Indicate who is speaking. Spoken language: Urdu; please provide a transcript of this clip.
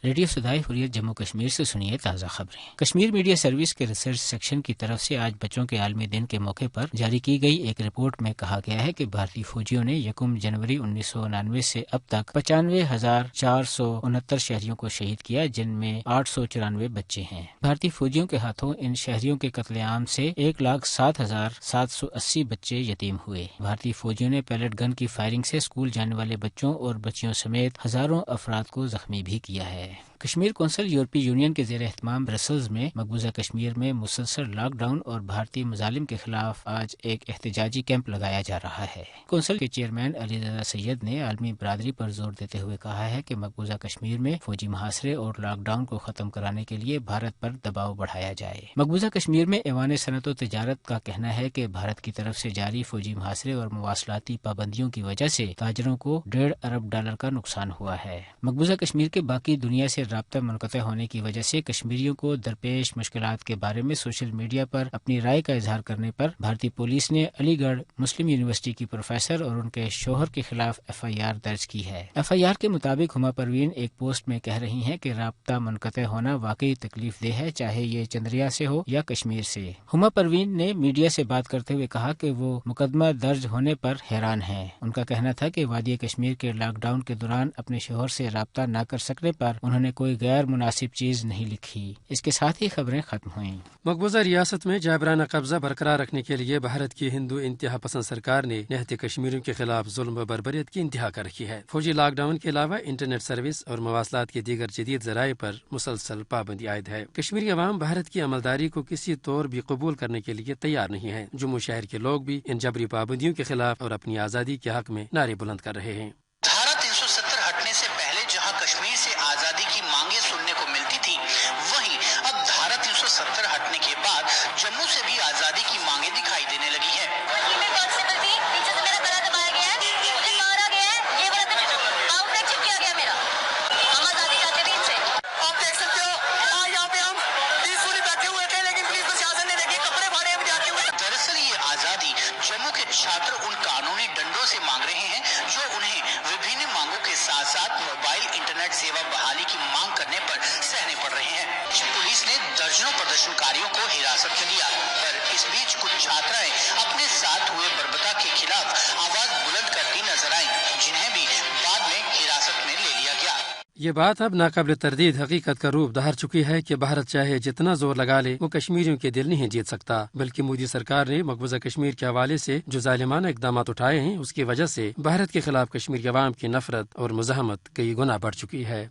Speaker 1: ریڈیو صدائے حریت جموں کشمیر سے سنیے تازہ خبریں۔ کشمیر میڈیا سروس کے ریسرچ سیکشن کی طرف سے آج بچوں کے عالمی دن کے موقع پر جاری کی گئی ایک رپورٹ میں کہا گیا ہے کہ بھارتی فوجیوں نے 1 جنوری 1999 سے اب تک 95,469 شہریوں کو شہید کیا، جن میں 894 بچے ہیں۔ بھارتی فوجیوں کے ہاتھوں ان شہریوں کے قتل عام سے 1,07,780 بچے یتیم ہوئے۔ بھارتی فوجیوں نے پیلٹ گن کی فائرنگ سے اسکول جانے والے بچوں اور بچیوں سمیت ہزاروں افراد کو زخمی بھی کیا ہے۔ کشمیر کونسل یورپی یونین کے زیر اہتمام برسلز میں مقبوضہ کشمیر میں مسلسل لاک ڈاؤن اور بھارتی مظالم کے خلاف آج ایک احتجاجی کیمپ لگایا جا رہا ہے۔ کونسل کے چیئرمین علی رضا سید نے عالمی برادری پر زور دیتے ہوئے کہا ہے کہ مقبوضہ کشمیر میں فوجی محاصرے اور لاک ڈاؤن کو ختم کرانے کے لیے بھارت پر دباؤ بڑھایا جائے۔ مقبوضہ کشمیر میں ایوان صنعت و تجارت کا کہنا ہے کہ بھارت کی طرف سے جاری فوجی محاصرے اور مواصلاتی پابندیوں کی وجہ سے تاجروں کو $1.5 ارب کا نقصان ہوا ہے۔ مقبوضہ کشمیر کے باقی دنیا سے رابطہ منقطع ہونے کی وجہ سے کشمیریوں کو درپیش مشکلات کے بارے میں سوشل میڈیا پر اپنی رائے کا اظہار کرنے پر بھارتی پولیس نے علی گڑھ مسلم یونیورسٹی کی پروفیسر اور ان کے شوہر کے خلاف FIR درج کی ہے۔ FIR کے مطابق ہما پروین ایک پوسٹ میں کہہ رہی ہیں کہ رابطہ منقطع ہونا واقعی تکلیف دہ ہے، چاہے یہ چندریا سے ہو یا کشمیر سے۔ ہما پروین نے میڈیا سے بات کرتے ہوئے کہا کہ وہ مقدمہ درج ہونے پر حیران ہیں۔ ان کا کہنا تھا کہ وادی کشمیر کے لاک ڈاؤن کے دوران اپنے شوہر سے رابطہ نہ کر سکنے پر انہوں نے کوئی غیر مناسب چیز نہیں لکھی۔ اس کے ساتھ ہی خبریں ختم ہوئیں۔
Speaker 2: مقبوضہ ریاست میں جابرانہ قبضہ برقرار رکھنے کے لیے بھارت کی ہندو انتہا پسند سرکار نے نہتے کشمیریوں کے خلاف ظلم و بربریت کی انتہا کر رکھی ہے۔ فوجی لاک ڈاؤن کے علاوہ انٹرنیٹ سروس اور مواصلات کے دیگر جدید ذرائع پر مسلسل پابندی عائد ہے۔ کشمیری عوام بھارت کی عملداری کو کسی طور بھی قبول کرنے کے لیے تیار نہیں ہے۔ جموں شہر کے لوگ بھی ان جبری پابندیوں کے خلاف اور اپنی آزادی کے حق میں نعرے بلند کر رہے ہیں۔
Speaker 3: دھارا 370 ہٹنے سے پہلے جہاں کشمیر سے آزادی کی مانگیں سننے کو ملتی تھی، وہیں اب دھارا 370 ہٹنے کے بعد جموں سے بھی آزادی کی مانگیں دکھائی دینے لگی ہیں۔ جموں کے چھاتر ان قانونی ڈنڈوں سے مانگ رہے ہیں جو انہیں وبھن مانگوں کے ساتھ ساتھ موبائل انٹرنیٹ سیوا بحالی کی مانگ کرنے پر سہنے پڑ رہے ہیں۔ پولیس نے درجنوں پردرشنکاریوں کو حراست میں لیا، پر اس بیچ کچھ چھاترائیں اپنے ساتھ ہوئے بربتا کے خلاف آواز بلند کرتی نظر آئیں، جنہیں بھی بعد میں حراست میں لے لیا گیا۔
Speaker 2: یہ بات اب ناقابل تردید حقیقت کا روپ دھار چکی ہے کہ بھارت چاہے جتنا زور لگا لے وہ کشمیریوں کے دل نہیں جیت سکتا، بلکہ مودی سرکار نے مقبوضہ کشمیر کے حوالے سے جو ظالمانہ اقدامات اٹھائے ہیں اس کی وجہ سے بھارت کے خلاف کشمیر کے عوام کی نفرت اور مزاحمت کئی گنا بڑھ چکی ہے۔